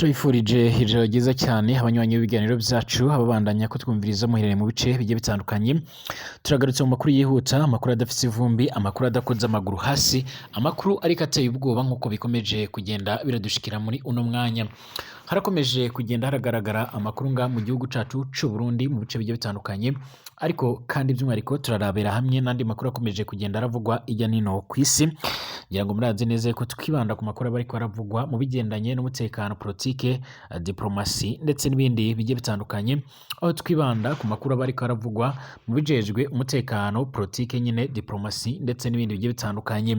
turabifurije ijoro ryiza cyane abanywanyi b'ibiganiro byacu ababandanya kutwumviriza muherereye mu bice bigiye bitandukanye. Turagarutse mu makuru yihuta, amakuru adafite ivumbi, amakuru adakoze amaguru hasi, amakuru ariko ateye ubwoba nk'uko bikomeje kugenda biradushikira muri uno mwanya. Harakomeje kugenda haragaragara amakuru nga mu gihugu cacu c'u Burundi mu bice bigiye bitandukanye, ariko kandi by'umwihariko turarabera hamwe n'andi makuru akomeje kugenda aravugwa ijya nino ku isi. Ngira ngo murazi neza ko tukibanda ku makuru bariko aravugwa mu bigendanye n'umutekano, politike, diplomasi ndetse n'ibindi bigiye bitandukanye, aho twibanda ku makuru bariko aravugwa mu bijejwe umutekano, politike nyine, diplomasi ndetse n'ibindi bigiye bitandukanye.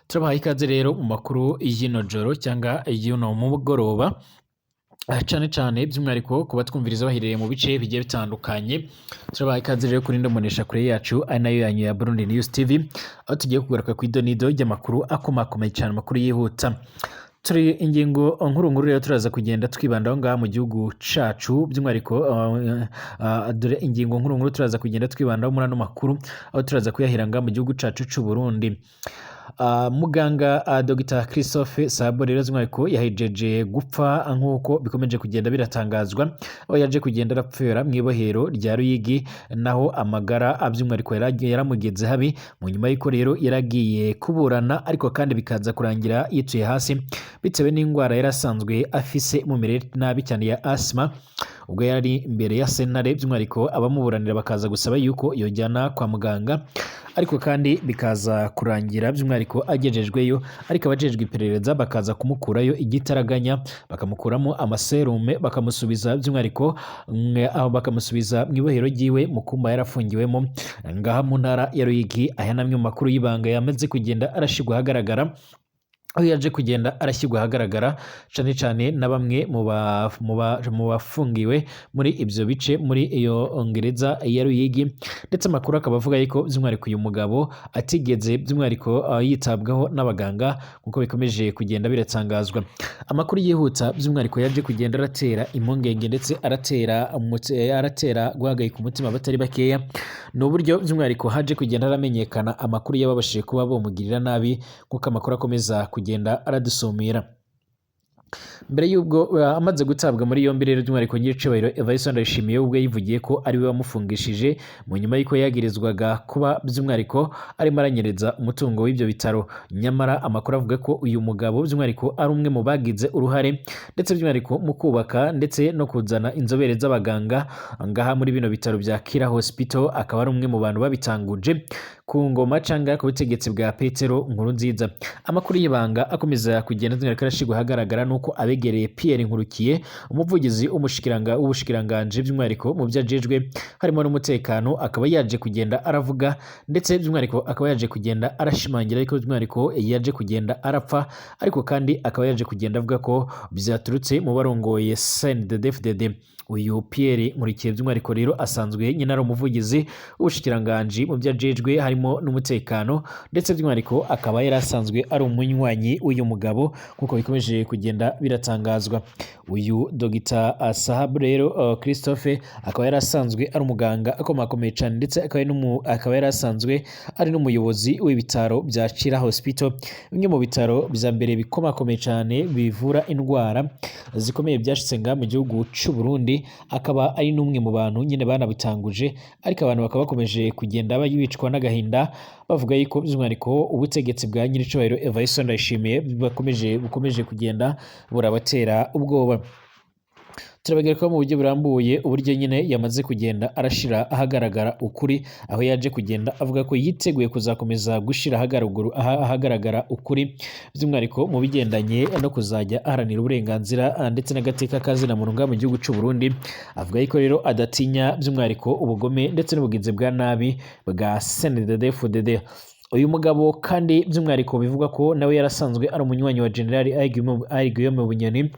Turabaha ikaze rero mu makuru y'ino joro cyangwa y'uno mugoroba, cane cane by'umwihariko kuba twumviriza baherereye mu bice bigiye bitandukanye. Turabaha ikaze rero kuri ndomonesha kure yacu ari nayo yanyu ya Burundi News TV, aho tugiye kugaruka ku idonido ry'amakuru akomakomeye cyane, amakuru yihuta. Turi ingingo nkuru rero turaza kugenda twibandaho ngaha mu gihugu cacu, by'umwihariko dore ingingo nkuru turaza kugenda twibandaho muri ano makuru, aho turaza kuyahera ngaha mu gihugu cacu c'u Burundi. Muganga Dr Christophe Sabo rero by'umwihariko yahejeje gupfa nk'uko bikomeje kugenda biratangazwa, aho yaje kugenda arapfira mu ibohero rya Ruyigi, naho amagara by'umwihariko yaramugeze habi. Mu nyuma y'uko rero yaragiye kuburana, ariko kandi bikaza kurangira yituye hasi bitewe n'indwara yarasanzwe afise mu mirire nabi cyane ya asima. Ubwo yari imbere ya sentare, by'umwihariko abamuburanira bakaza gusaba yuko yojyana kwa muganga, ariko kandi bikaza kurangira by'umwihariko agejejweyo, ariko abajejwe iperereza bakaza kumukurayo igitaraganya, bakamukuramo amaserume, bakamusubiza by'umwihariko aho bakamusubiza mu ibohero ryiwe mu kumba yarafungiwemo ngaha mu ntara ya Ruyigi. Aya namwe mu makuru y'ibanga yamaze kugenda arashigwa ahagaragara, aho yaje kugenda arashyirwa ahagaragara cyane cyane na bamwe mu bafungiwe muri ibyo bice muri iyo Ngereza ya Ruyigi. Ndetse amakuru akaba avuga yuko by'umwihariko uyu mugabo atigeze by'umwihariko yitabwaho n'abaganga nk'uko bikomeje kugenda biratangazwa. Amakuru yihuta by'umwihariko yaje kugenda aratera impungenge ndetse aratera guhagayika umutima batari bakeya, ni uburyo by'umwihariko haje kugenda aramenyekana amakuru y'ababashije kuba bomugirira nabi, nk'uko amakuru akomeza kugenda aradusumira. Mbere y'ubwo amaze gutabwa muri yombi rero by'umwihariko nyiricubahiro Evariste Ndayishimiye ubwo yivugiye ko ari we wamufungishije, mu nyuma y'uko yagirizwaga kuba by'umwihariko arimo aranyereza umutungo w'ibyo bitaro. Nyamara amakuru avuga ko uyu mugabo by'umwihariko ari umwe mu bagize uruhare ndetse by'umwihariko mu kubaka ndetse no kuzana inzobere z'abaganga ngaha muri bino bitaro bya Kira Hospital, akaba ari umwe mu bantu babitanguje ku ngoma cyangwa ku butegetsi bwa Petero Nkurunziza. Amakuru y'ibanga akomeza kugenda by'umwihariko arashigwa ahagaragara nuko abegereye Pierre Nkurukiye, umuvugizi w'ubushikiranganje by'umwihariko mu byo ajejwe harimo n'umutekano, akaba yaje kugenda aravuga ndetse by'umwihariko akaba yaje kugenda arashimangira ariko by'umwihariko yaje kugenda arapfa, ariko kandi akaba yaje kugenda avuga ko byaturutse mu barongoye CNDD-FDD. Uyu Pierre Nkurikiye by'umwihariko rero asanzwe nyine ari umuvugizi w'ubushikiranganje mu byo ajejwe harimo n'umutekano, ndetse by'umwihariko akaba yari asanzwe ari umunywanyi w'uyu mugabo nk'uko bikomeje kugenda biratangazwa. Uyu Dr Sahab rero Christophe akaba yari asanzwe ari umuganga akomakomeye cyane, ndetse akaba yari asanzwe ari n'umuyobozi w'ibitaro bya Kira Hospital, bimwe mu bitaro bya mbere bikomakomeye cyane bivura indwara zikomeye byashitse nga mu gihugu cy'u Burundi. Akaba ari n'umwe mu bantu nyine banabitanguje, ariko abantu bakaba bakomeje kugenda bicwa n'agahinda bavuga yuko by'umwihariko ubutegetsi bwa nyiricubahiro Evariste Ndayishimiye bukomeje kugenda burabatera ubwoba. Turabagerekaho mu buryo burambuye uburyo nyine yamaze kugenda arashira ahagaragara ukuri, aho yaje kugenda avuga ko yiteguye kuzakomeza gushira ahagaragara ukuri by'umwihariko mu bigendanye no kuzajya aharanira uburenganzira ndetse n'agateka kazina muntu nga mu gihugu cy'u Burundi. Avuga yuko rero adatinya by'umwihariko ubugome ndetse n'ubugizi bwa nabi bwa CNDD-FDD. Uyu mugabo kandi by'umwihariko bivuga ko nawe yarasanzwe ari umunywanyi wa General Guillaume Bunyoni.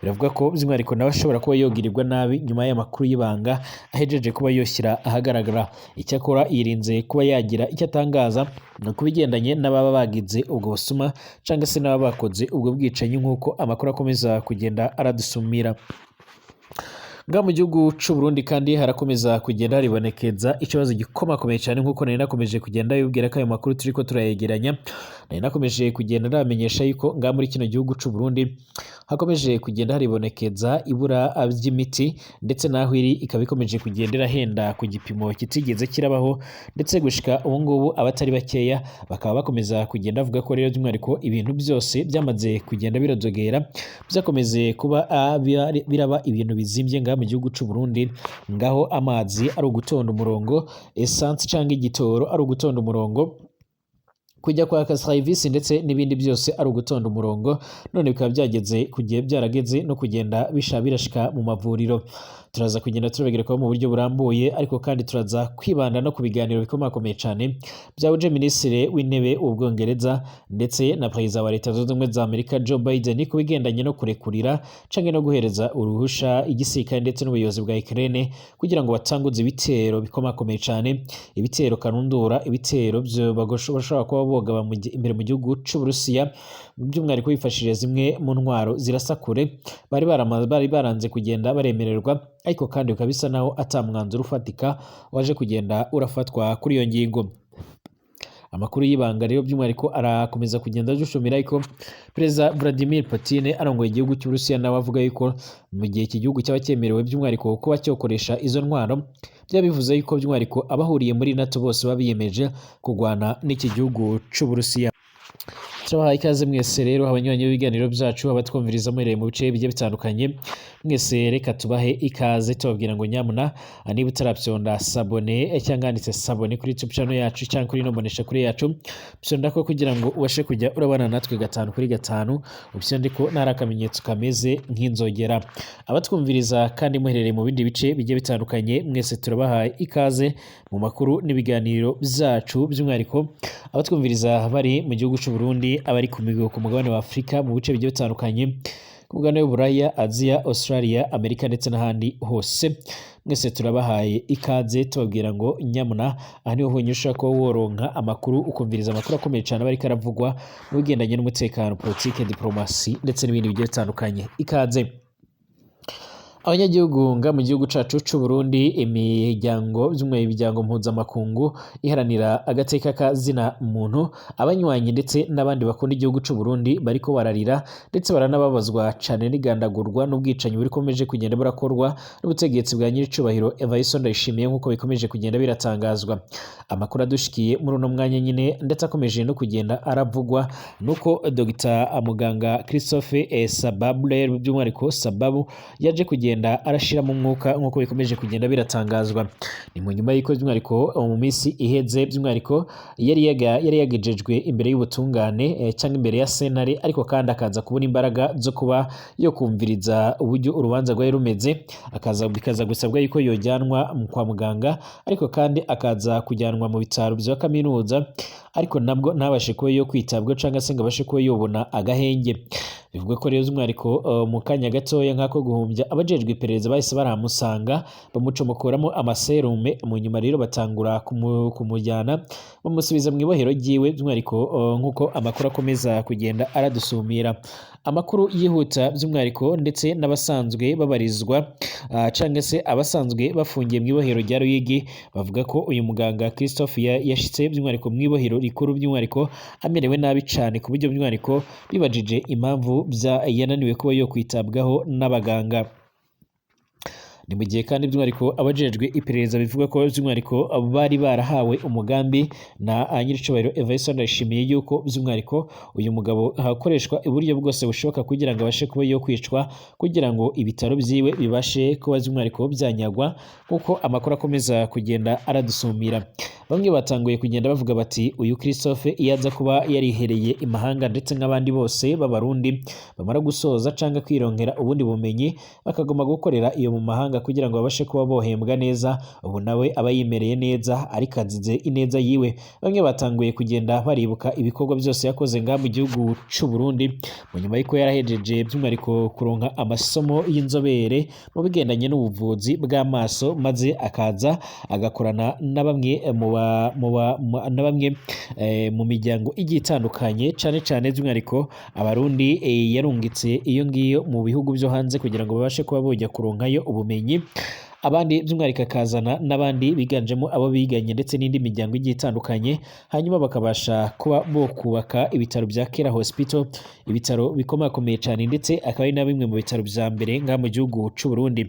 Biravuga ko by'umwihariko nawe ashobora kuba yogirirwa nabi nyuma y'amakuru y'ibanga ahejeje kuba yoshyira ahagaragara. Icyakora yirinze kuba yagira icyo atangaza ku bigendanye n'ababa bagize ubwo busuma cyangwa se n'ababa bakoze ubwo bwicanyi, nk'uko amakuru akomeza kugenda aradusumira. Nga mu gihugu cy'u Burundi kandi harakomeza kugenda haribonekeza ikibazo gikomakomeye cyane, nk'uko nari nakomeje kugenda yubwira ko ayo makuru turiko turayegeranya. Nari nakomeje kugenda namenyesha yuko nga muri kino gihugu cy'u Burundi hakomeje kugenda haribonekeza ibura ry'imiti ndetse naho iri ikaba ikomeje kugenda irahenda ku gipimo kitigeze kirabaho ndetse gushika ubu ngubu abatari bakeya bakaba bakomeza kugenda bavuga ko rero by'umwihariko ibintu byose byamaze kugenda birodogera byakomeze kuba biraba ibintu bizimbye ngaha mu gihugu cy'u Burundi, ngaho amazi ari ugutonda umurongo, essence cyangwa igitoro ari ugutonda umurongo, kujya kwaka service ndetse n'ibindi byose ari ugutonda umurongo, none bikaba byageze kugiye byarageze no kugenda birashika mu mavuriro. Turaza kugenda turabegerekaho mu buryo burambuye, ariko kandi turaza kwibanda no ku biganiro bikomakomeye cyane byahuje minisitiri w'intebe w'Ubwongereza ndetse na perezida wa Leta Zunze Ubumwe za Amerika Joe Biden ku bigendanye no kurekurira canke no guhereza uruhusha igisirikare ndetse n'ubuyobozi bwa Ukraine kugira ngo batanguze ibitero bikomakomeye cyane, ibitero kanundura, ibitero byo bashobora kuba bogaba imbere mu gihugu cy'u Burusiya, by'umwihariko bifashishije zimwe mu ntwaro zirasakure bari baranze kugenda baremererwa, ariko kandi bikaba bisa naho ata mwanzuro ufatika waje kugenda urafatwa kuri iyo ngingo. Amakuru y'ibanga rero by'umwihariko arakomeza kugenda dushomera, ariko Perezida Vladimir Putin arongoye igihugu cy'u Burusiya nawe avuga yuko mu gihe iki gihugu cyaba cyemerewe by'umwihariko kuba cyokoresha izo ntwaro, byabivuze yuko by'umwihariko abahuriye muri NATO bose babiyemeje kurwana n'iki gihugu cy'u Burusiya. Turabahaye ikaze mwese rero abanywanyi b'ibiganiro byacu, abatwumviriza muhereye mu bice bigiye bitandukanye, mwese reka tubahe ikaze tubabwira ngo nyamuna niba utarabyonda sabone cyangwa handitse sabone kuri YouTube channel yacu cyangwa kuri nobonesha kuri yacu, byonda ko kugira ngo ubashe kujya urabana natwe 5 kuri 5, ubyonde ko nari akamenyetso kameze nk'inzogera. Abatwumviriza kandi muherereye mu bindi bice bigiye bitandukanye, mwese turabahaye ikaze mu makuru n'ibiganiro byacu, by'umwihariko abatwumviriza bari mu gihugu cy'u Burundi, abari ku mugabane wa Afurika mu bice bigiye bitandukanye, ku mugabane w'Uburaya, Aziya, Australia, Amerika ndetse n'ahandi hose, mwese turabahaye ikaze tubabwira ngo nyamuna aha niho honyine ushaka kuba woronka amakuru, ukumviriza amakuru akomeye cyane aba ariko aravugwa mu bigendanye n'umutekano, politike, diplomasi ndetse n'ibindi bigiye bitandukanye. Ikaze abanyagihugu nga mu gihugu cacu c'u Burundi, imiryango mpuzamakungu iharanira agateka ka zina muntu, abanywanyi ndetse n'abandi bakunda igihugu c'u Burundi bariko bararira ndetse baranababazwa cane n'igandagurwa n'ubwicanyi burikomeje kugenda burakorwa n'ubutegetsi bwa nyiricubahiro Evariste Ndayishimiye nk'uko bikomeje kugenda biratangazwa. Amakuru adushikiye muri uno mwanya nyine ndetse akomeje no kugenda aravugwa nuko Dr Muganga Christophe Sababu by'umwihariko Sababu yaje kugenda arashira mu mwuka nk'uko bikomeje kugenda biratangazwa. Ni mu nyuma y'iko by'umwihariko mu minsi iheze by'umwihariko yari yagejejwe imbere y'ubutungane cyangwa imbere ya sentare, ariko kandi akaza kubona imbaraga zo kuba yo kumviriza uburyo urubanza rwari rumeze, bikaza gusabwa yuko yojyanwa kwa muganga, ariko kandi akaza kujyanwa mu bitaro bya kaminuza, ariko nabwo ntabashe kuba yo kwitabwaho cyangwa se ngo abashe kuba yobona agahenge. Bivuga ko rero by'umwihariko mu kanya gatoya nk'ako guhumbya abajejwe iperereza bahise baramusanga bamucomokoramo amaserume, mu nyuma rero batangura kumujyana bamusubiza mu ibohero ryiwe, by'umwihariko nk'uko amakuru akomeza kugenda aradusumira. Amakuru yihuta by'umwihariko ndetse n'abasanzwe babarizwa cyangwa se abasanzwe bafungiye mu ibohero rya Ruyigi bavuga ko uyu muganga Christophe yashitse by'umwihariko mu ibohero rikuru by'umwihariko amerewe nabi cyane, ku buryo by'umwihariko bibajije impamvu yananiwe kuba yo kwitabwaho n'abaganga. Ni mu gihe kandi by'umwihariko abajejwe iperereza bivuga ko by'umwihariko bari barahawe umugambi na nyiricubahiro Evariste Ndayishimiye yuko by'umwihariko uyu mugabo hakoreshwa uburyo bwose bushoboka kugira ngo abashe kuba yo kwicwa, kugira ngo ibitaro byiwe bibashe kuba by'umwihariko byanyagwa, kuko amakuru akomeza kugenda aradusumira. Bamwe batanguye kugenda bavuga bati uyu Christophe iyo aza kuba yarihereye imahanga ndetse nk'abandi bose b'abarundi bamara gusoza cyangwa kwirongera ubundi bumenyi bakagomba gukorera iyo mu mahanga kugira ngo babashe kuba bohembwa neza, ubu nawe aba yimereye neza ariko azize ineza yiwe. Bamwe batanguye kugenda baribuka ibikorwa byose yakoze ngaha mu gihugu cy'u Burundi, mu nyuma y'uko yarahejeje by'umwihariko kuronka amasomo y'inzobere mu bigendanye n'ubuvuzi bw'amaso, maze akaza agakorana na bamwe mu miryango igiye itandukanye, cyane cyane by'umwihariko abarundi yarungitse iyo ngiyo mu bihugu byo hanze kugira ngo babashe kuba bojya kuronkayo ubumenyi. abandi by'umwihariko akazana n'abandi biganjemo abo biganye ndetse n'indi miryango igiye itandukanye, hanyuma bakabasha kuba bo kubaka ibitaro bya Kira Hospital, ibitaro bikomakomeye cyane ndetse akaba ari na bimwe mu bitaro bya mbere ngaha mu gihugu cy'u Burundi.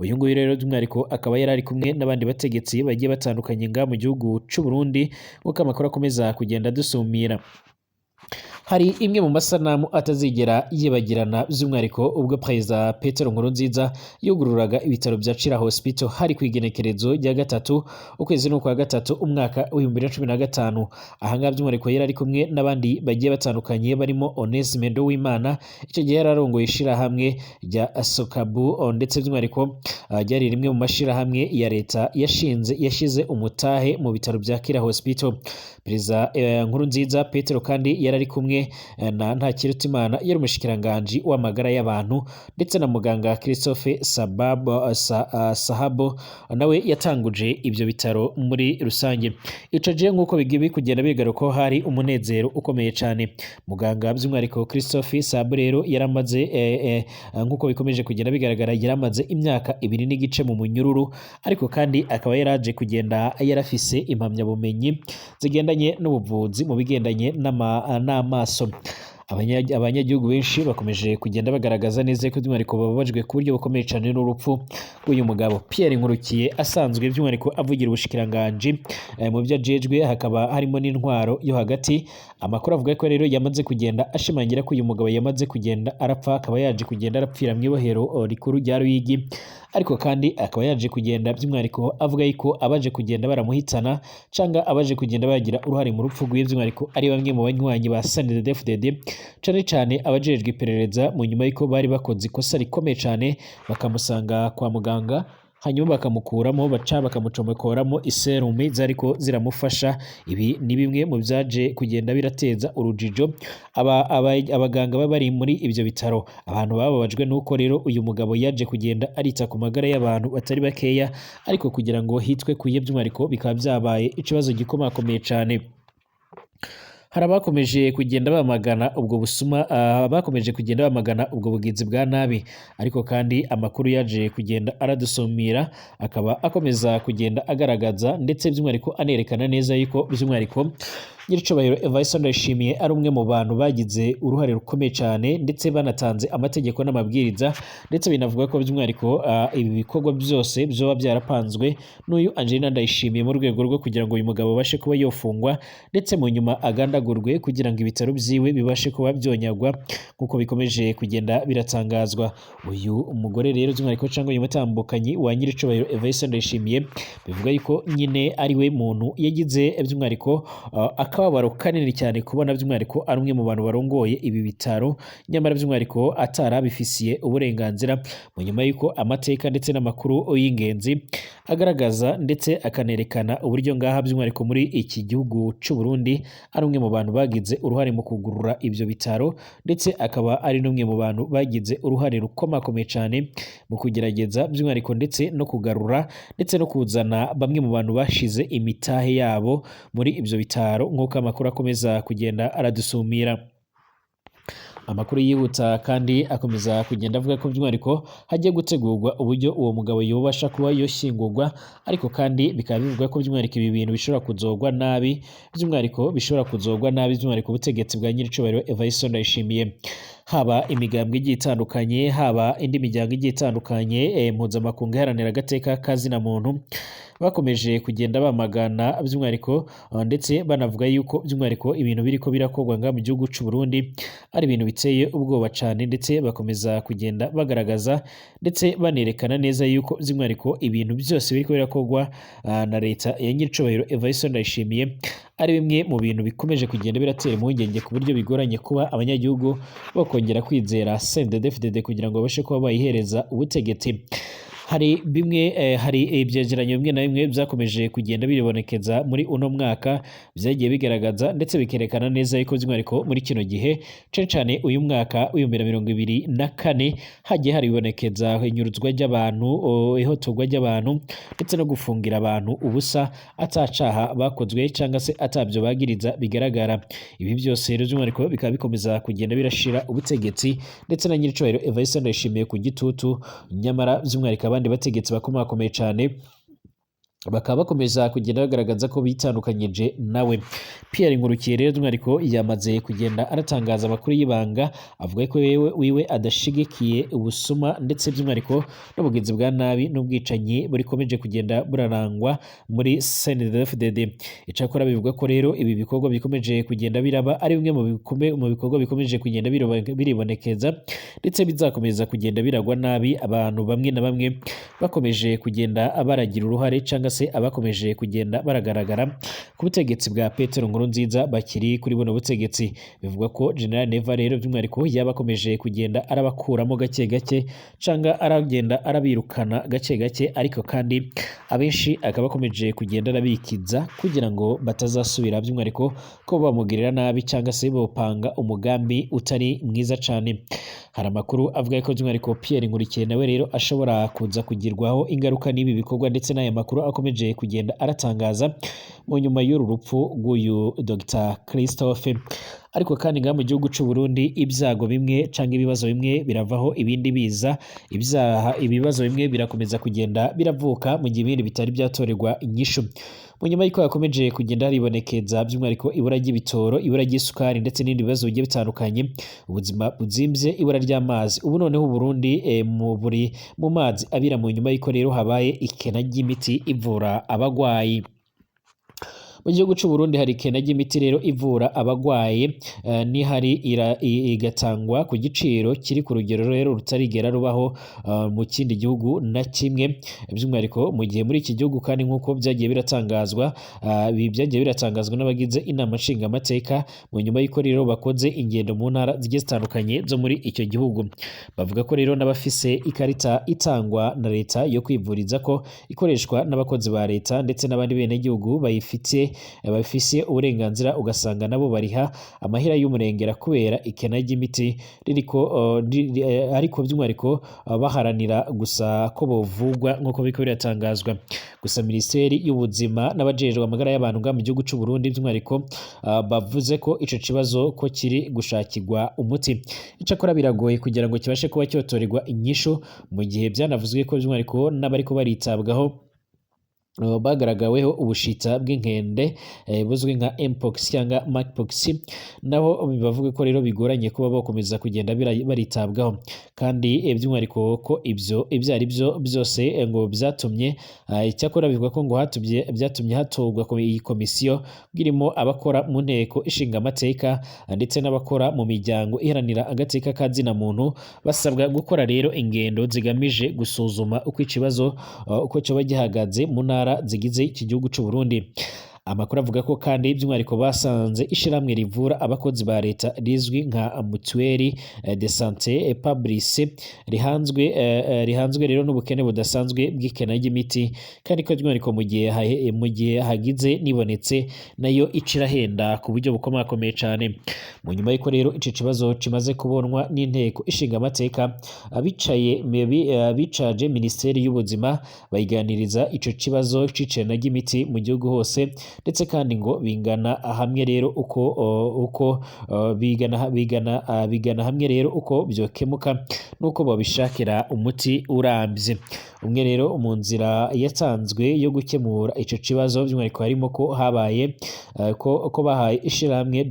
Uyu nguyu rero by'umwihariko akaba yari ari kumwe n'abandi bategetsi bagiye batandukanye ngaha mu gihugu cy'u Burundi, nk'uko amakuru akomeza kugenda dusumira. Hari imwe mu masanamu atazigera yibagirana by'umwihariko ubwo Perezida Petero Nkurunziza yugururaga ibitaro bya Kira Hospital hari ku igenekerezo rya 3 ukwezi n'ukwa 3 umwaka wa 2015. Ahangaha by'umwihariko yari ari kumwe n'abandi bagiye batandukanye barimo Onesime Nduwimana, icyo gihe yararongoye ishirahamwe rya Sokabu, ndetse by'umwihariko ryari rimwe mu mashirahamwe ya leta yashize umutahe mu bitaro bya Kira Hospital. Perezida Nkurunziza Petero kandi yari ari kumwe na Ntakirutimana yari umushikiranganji w'amagara y'abantu, ndetse na muganga Christophe Sahabo nawe yatanguje ibyo bitaro muri rusange. Ico gihe nk'uko bigiye kugenda bigaruka ko hari umunezero ukomeye cyane. Muganga by'umwihariko Christophe Sahabo rero yaramaze nk'uko bikomeje kugenda bigaragara yaramaze imyaka 2 n'igice mu munyururu, ariko kandi akaba yaraje kugenda yarafise impamyabumenyi zigendanye n'ubuvuzi mu bigendanye n'amaso. Abanyagihugu benshi bakomeje kugenda bagaragaza neza ko by'umwihariko bababajwe ku buryo bukomeye cyane n'urupfu rw'uyu mugabo Pierre Nkurukiye, asanzwe by'umwihariko avugira ubushikiranganji mu byo ajejwe, hakaba harimo n'intwaro yo hagati. Amakuru avuga ko rero yamaze kugenda ashimangira ko uyu mugabo yamaze kugenda arapfa, akaba yaje kugenda arapfira mu ibohero rikuru rya Ruyigi, ariko kandi akaba yaje kugenda by'umwihariko avuga yuko abaje kugenda baramuhitana cyangwa abaje kugenda bagira uruhare mu rupfu rw'iyo by'umwihariko ari bamwe mu banywanyi ba CNDD-FDD, cyane cyane abajejwe iperereza mu nyuma y'uko bari bakoze ikosa rikomeye cyane bakamusanga kwa muganga, hanyuma bakamukuramo bakamucomekoramo iserume zariko ziramufasha. Ibi ni bimwe mu byaje kugenda birateza urujijo abaganga bari muri ibyo bitaro. Abantu bababajwe nuko rero uyu mugabo yaje kugenda arita ku magara y'abantu batari bakeya, ariko kugira ngo hitwe kuye by'umwihariko bikaba byabaye ikibazo gikomakomeye cyane. Hari abakomeje kugenda bamagana ubwo busuma, bakomeje kugenda bamagana ubwo bugizi bwa nabi, ariko kandi amakuru yaje kugenda aradusumira, akaba akomeza kugenda agaragaza ndetse by'umwihariko anerekana neza yuko by'umwihariko Nyiricubahiro Evariste Ndayishimiye ari umwe mu bantu bagize uruhare rukomeye cyane, ndetse banatanze amategeko n'amabwiriza, ndetse binavuga ko by'umwihariko ibi bikorwa byose byoba byarapanzwe n'uyu Angelina Ndayishimiye mu rwego rwo kugira ngo uyu mugabo abashe kuba yofungwa, ndetse mu nyuma agandagurwe kugira ngo ibitaro byiwe bibashe kuba byonyagwa, nk'uko bikomeje kugenda biratangazwa. Uyu umugore rero by'umwihariko cyangwa uyu mutambukanyi wa Nyiricubahiro Evariste Ndayishimiye bivuga yuko nyine ari we muntu yagize by'umwihariko akababaro kanini cyane kubona by'umwihariko ari umwe mu bantu barongoye ibi bitaro, nyamara by'umwihariko atarabifisiye uburenganzira, mu nyuma y'uko amateka ndetse n'amakuru y'ingenzi agaragaza ndetse akanerekana uburyo ngaha by'umwihariko muri iki gihugu cy'u Burundi ari umwe mu bantu bagize uruhare mu kugurura ibyo bitaro, ndetse akaba ari n'umwe mu bantu bagize uruhare rukomakomeye cyane mu kugerageza by'umwihariko ndetse no kugarura ndetse no kuzana bamwe mu bantu bashize imitahe yabo muri ibyo bitaro, nk'uko amakuru akomeza kugenda aradusumira. Amakuru yihuta kandi akomeza kugenda avuga ko by'umwihariko hagiye gutegurwa uburyo uwo mugabo yobasha kuba yoshyingurwa, ariko kandi bikaba bivuga ko by'umwihariko ibi bintu bishobora kuzogwa nabi, by'umwihariko ubutegetsi bwa Nyiricubahiro Evariste Ndayishimiye. Haba imigambwe igiye itandukanye, haba indi miryango igiye itandukanye mpuzamakungu iharanira agateka kazina muntu, bakomeje kugenda bamagana by'umwihariko ndetse banavuga yuko by'umwihariko ibintu biriko birakorwa nga mu gihugu cy'u Burundi ari ibintu biteye ubwoba cyane, ndetse bakomeza kugenda bagaragaza ndetse banerekana neza yuko by'umwihariko ibintu byose biriko birakorwa na leta ya Nyiricubahiro Evariste Ndayishimiye ari bimwe mu bintu bikomeje kugenda biratera impungenge ku buryo bigoranye kuba abanyagihugu bakongera kwizera CNDD-FDD kugira ngo babashe kuba bayihereza ubutegetsi. Hari ibyegeranyo bimwe na bimwe byakomeje kugenda biribonekeza muri uno mwaka, byagiye bigaragaza ndetse bikerekana neza yuko by'umwihariko muri kino gihe cyane uyu mwaka w'2024 hagiye haribonekeza inyuruzwa ry'abantu, ihotorwa ry'abantu ndetse no gufungira abantu ubusa atacaha bakozwe cyangwa se atabyo bagiriza bigaragara. Ibi byose rero by'umwihariko bikaba bikomeza kugenda birashira ubutegetsi ndetse na Nyiricubahiro Evariste Ndayishimiye ku gitutu, nyamara by'umwihariko abandi n'abandi bategetsi bakomakomeye cyane bakaba bakomeza kugenda bagaragaza ko bitandukanyije nawe. Pierre Nkurikiye rero by'umwihariko yamaze kugenda aratangaza amakuru y'ibanga avuga ko wiwe adashigikiye ubusuma ndetse by'umwihariko n'ubugizi bwa nabi n'ubwicanyi burikomeje kugenda burarangwa muri CNDD-FDD. Icakora bivuga ko rero ibi bikorwa bikomeje kugenda biraba ari bimwe mu bikorwa bikomeje kugenda biribonekeza ndetse bizakomeza kugenda biragwa nabi abantu bamwe na bamwe bakomeje kugenda baragira uruhare cyangwa se abakomeje kugenda baragaragara ku butegetsi bwa Petero Nkurunziza bakiri kuri buno butegetsi. Bivugwa ko General Neva rero by'umwihariko yabakomeje kugenda arabakuramo gake gake cyangwa aragenda arabirukana gake gake, ariko kandi abenshi akaba akomeje kugenda arabikiza kugira ngo batazasubira by'umwihariko ko bamugirira nabi cyangwa se bopanga umugambi utari mwiza cyane. Hari amakuru avuga ko by'umwihariko Pierre Nkurikiye nawe rero ashobora kuza kugirwaho ingaruka n'ibi bikorwa ndetse n'aya makuru akomeje kugenda aratangaza mu nyuma y'uru rupfu rw'uyu Dr Christophe. Ariko kandi ngaha mu gihugu cy'u Burundi ibyago bimwe cyangwa ibibazo bimwe biravaho ibindi biza, ibibazo bimwe birakomeza kugenda biravuka mu gihe ibindi bitari byatorerwa inyishu. Mu nyuma y'uko yakomeje kugenda haribonekeza by'umwihariko ibura ry'ibitoro, ibura ry'isukari ndetse n'ibindi bibazo bigiye bitandukanye, ubuzima buzimvye, ibura ry'amazi. Ubu noneho Burundi buri mu mazi abira mu nyuma y'uko rero habaye ikena ry'imiti ivura abagwayi. Mu gihugu cy'u Burundi hari ikena ry'imiti rero ivura abagwaye nihari igatangwa ku giciro kiri ku rugero rero rutarigera rubaho mu kindi gihugu na kimwe, by'umwihariko mu gihe muri iki gihugu kandi nk'uko byagiye biratangazwa n'abagize inama nshingamateka mu nyuma y'uko rero bakoze ingendo mu ntara zigiye zitandukanye zo muri icyo gihugu. Bavuga ko rero n'abafise ikarita itangwa na leta yo kwivuriza ko ikoreshwa n'abakozi ba leta ndetse n'abandi benegihugu babifise uburenganzira, ugasanga nabo bariha amahera y'umurengera kubera ikena ry'imiti ariko by'umwihariko baharanira gusa ko bovugwa nk'uko biriko biratangazwa. Gusa Minisiteri y'Ubuzima n'abajejwe amagara y'abantu ngaha mu gihugu cy'u Burundi by'umwihariko bavuze ko ico kibazo ko kiri gushakirwa umuti. Icakora biragoye kugira ngo kibashe kuba cyotorerwa inyishu mu gihe byanavuzwe ko by'umwihariko n'abariko baritabwaho bagaragaweho ubushita bw'inkende buzwi nka mpox cyangwa monkeypox, nabo bavuga ko rero bigoranye kuba bakomeza kugenda baritabwaho, kandi by'umwihariko ko ibyo ari byo byose ngo byatumye icyakora bivuga ko ngo byatumye hatorwa iyi komisiyo irimo abakora mu nteko ishinga amateka ndetse n'abakora mu miryango iharanira agateka ka zina muntu, basabwa gukora rero ingendo zigamije gusuzuma uko ikibazo uko cyoba gihagaze mu ntara zigize iki gihugu cy'u Burundi. Amakuru avuga ko kandi by'umwihariko basanze ishiramwe rivura abakozi ba leta rizwi nka mutuelle de santé publique rihanzwe rero n'ubukene budasanzwe bw'ikena ry'imiti, kandi ko by'umwihariko mu gihe hagize nibonetse nayo icirahenda ku buryo bukomakomeye cyane. Mu nyuma y'uko rero ico kibazo kimaze kubonwa n'inteko ishinga amateka bicaje Minisiteri y'Ubuzima bayiganiriza ico kibazo c'icena ry'imiti mu gihugu hose, ndetse kandi ngo bigana hamwe rero uko byokemuka nuko babishakira umuti urambye. Umwe rero mu nzira yatanzwe yo gukemura ico kibazo by'umwihariko harimo ko habaye ko bahaye ishyirahamwe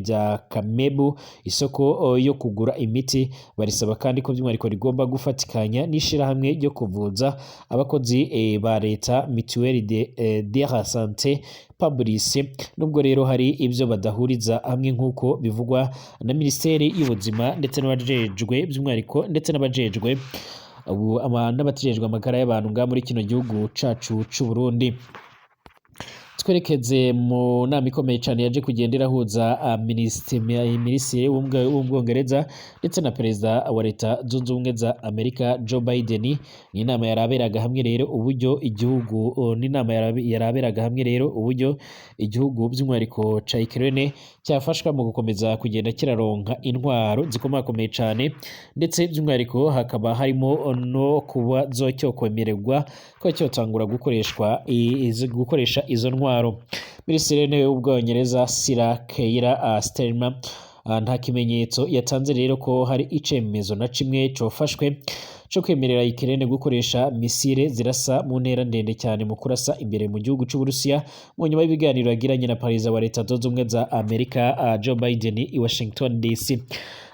rya Kamebu isoko yo kugura imiti, barisaba kandi ko by'umwihariko rigomba gufatikanya n'ishyirahamwe ryo kuvuza abakozi ba leta mutuelle de santé publique, nubwo rero hari ibyo badahuriza hamwe nk'uko bivugwa na Minisiteri y'Ubuzima ndetse n'abajejwe by'umwihariko ndetse n'abajejwe amagara y'abantu ngaha muri kino gihugu cacu c'u Burundi. Twerekeze mu nama ikomeye cyane yaje kugenda irahuza minisitiri w'Ubwongereza ndetse na perezida wa leta zunze ubumwe za Amerika Joe Biden. Ni inama yaraberaga hamwe rero uburyo igihugu by'umwihariko ca Ukraine cyafashwa mu gukomeza kugenda kiraronka intwaro zikomakomeye cyane, ndetse by'umwihariko hakaba harimo no kuba zocyokomererwa ko cyotangura gukoresha izo ntwaro. Minisitiri w'intebe w'Ubwongereza Sir Keir Starmer nta kimenyetso yatanze rero ko hari icemezo na kimwe cyofashwe co kwemerera Ukraine gukoresha misile zirasa mu ntera ndende cyane mu kurasa imbere mu gihugu c'u Burusiya mu nyuma y'ibiganiro yagiranye na Perezida wa Leta Zunze Ubumwe za Amerika Joe Biden i Washington DC.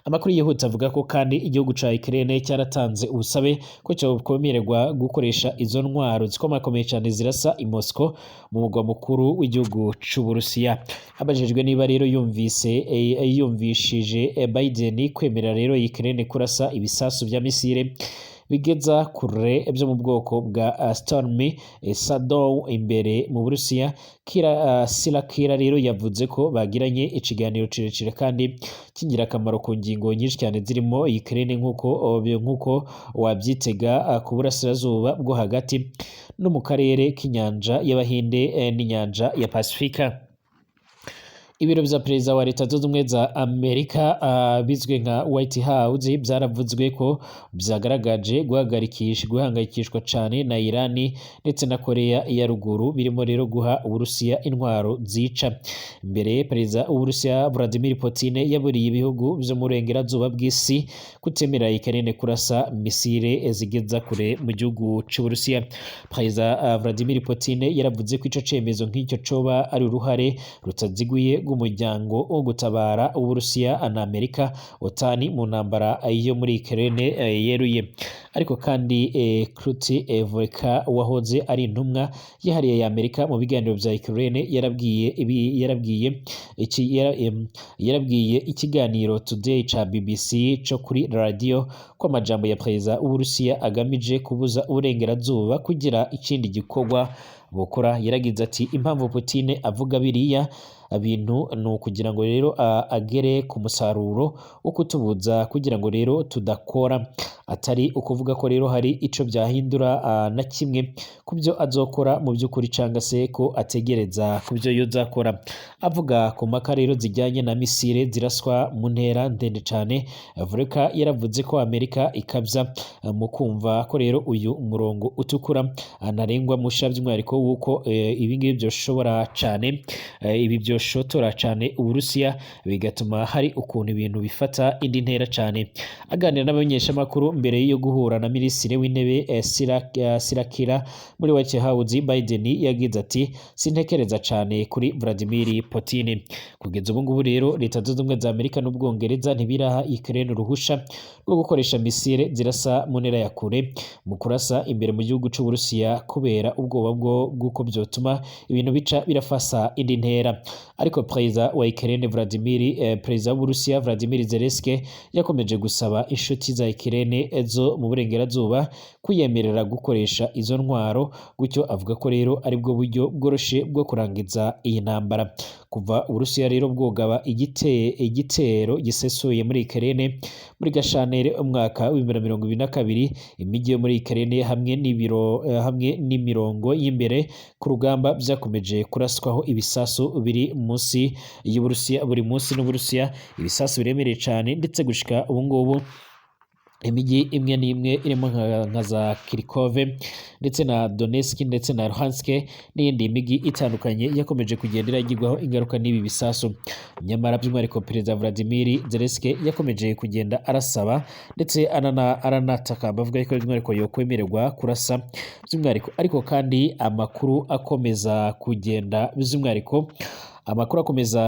Amakuru yihuta avuga ko kandi igihugu ca Ukraine cyaratanze ubusabe ko cyokomererwa gukoresha izo ntwaro zikomakomeye cyane zirasa i Moscow mu mugwa mukuru w'igihugu c'u Burusiya. Abajejwe niba rero yumvishije Biden kwemerera rero Ukraine kurasa ibisasu vya misile bigeza kure byo mu bwoko bwa Storm Shadow imbere mu Burusiya. Kira rero yavuze ko bagiranye ikiganiro kirekire kandi cy'ingirakamaro ku ngingo nyinshi cyane zirimo Ukraine nk'uko wabyitega ku burasirazuba bwo hagati no mu karere k'inyanja y'Abahinde n'inyanja ya Pasifika. Ibiro vya Perezida wa Leta Zunze Ubumwe za Amerika bizwe nka White House byaravuzwe ko byagaragaje guhangayikishwa cyane na Irani ndetse na Korea ya ruguru birimo rero guha Uburusiya intwaro zica. Mbere Perezida w'Uburusiya Vladimir Putin yaburiye ibihugu byo mu burengerazuba bw'isi kutemera Ukraine kurasa misile zigeza kure mu gihugu c'u Burusiya. Perezida Vladimir Putin yaravuze ko ico cemezo nk'icyo coba ari uruhare rutaziguye rw'umuryango wo gutabara Uburusiya na Amerika OTAN mu ntambara yo muri Ukraine yeruye. Ariko kandi Kruti Volka wahoze ari intumwa yihariye ya Amerika mu biganiro vya Ukraine yarabwiye ikiganiro Today ca BBC co kuri radio ko amajambo ya Perezida w'Uburusiya agamije kubuza uburengerazuba kugira ikindi gikorwa bukora. Yaragize ati impamvu Putin avuga biriya bintu ni ukugira ngo rero agere ku musaruro wo kutubuza kugira ngo rero tudakora, atari ukuvuga ko rero hari ico byahindura na kimwe ku byo azokora mu by'ukuri cyangwa se ko ategereza ku byo yozakora. Avuga ku maka rero zijyanye na misile ziraswa mu ntera ndende cyane, Volka yaravuze ko Amerika ikabya mu kumva ko rero uyu umurongo utukura anarengwa musha by'umwihariko wuko ibi ngibi byoshobora cyane ibi byoshotora cyane Uburusiya bigatuma hari ukuntu ibintu bifata indi ntera cyane. Aganira n'abamenyeshamakuru mbere yo guhura na Minisitiri w'Intebe Sirakira muri White House, Biden yagize ati sintekereza cyane kuri Vladimir Putin. Kugeza ubu ngubu rero Leta Zunze Ubumwe za Amerika n'Ubwongereza ntibiraha Ukraine uruhusha rwo gukoresha misile zirasa mu ntera ya kure mu kurasa imbere mu gihugu c'u Burusiya kubera ubwoba bw'uko byotuma ibintu bica birafasa indi ntera. Ariko Perezida wa Ukraine Perezida w'Uburusiya Vladimir Zelensky yakomeje gusaba inshuti za Ukraine zo mu burengerazuba kwiyemerera gukoresha izo ntwaro, gutyo avuga ko rero ari bwo buryo bworoshe bwo kurangiza iyi ntambara. Kuva Uburusiya rero bwogaba igitero gisesuye muri Ukraine muri Gashyantare umwaka wa 2022, imijyi yo muri Ukraine hamwe n'imirongo y'imbere ku rugamba byakomeje kuraswaho ibisasu biri munsi y'Uburusiya buri munsi n'Uburusiya, ibisasu biremereye cyane ndetse gushika ubu ngubu imijyi imwe n'imwe irimo nka za Kharkiv ndetse na Donetsk ndetse na Luhansk n'iyindi mijyi itandukanye yakomeje kugenda iragirwaho ingaruka n'ibi bisasu. Nyamara by'umwihariko Perezida Vladimir Zelensky yakomeje kugenda arasaba ndetse aranataka bavuga ko by'umwihariko yokwemererwa kurasa by'umwihariko, ariko kandi amakuru akomeza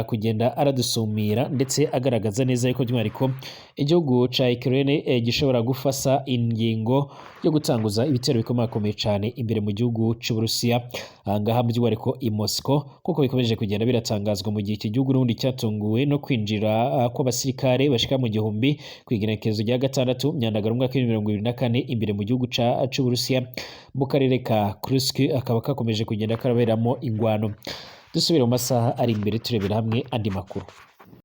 kugenda aradusumira ndetse agaragaza neza yuko by'umwihariko igihugu ca Ukraine gishobora gufasa ingingo yo gutanguza ibitero bikomakomeye cyane imbere mu gihugu c'u Burusiya ngaha by'umwihariko i Moscow, kuko bikomeje kugenda biratangazwa mu gihe iki gihugu n'ubundi cyatunguwe no kwinjira kw'abasirikare bashika mu 1000 kw'igenekerezo rya 6 Myandagaro umwaka wa 2024 imbere mu gihugu c'u Burusiya mu karere ka Kursk, akaba kakomeje kugenda karaberamo ingwano. Dusubire mu masaha ari imbere turebera hamwe andi makuru.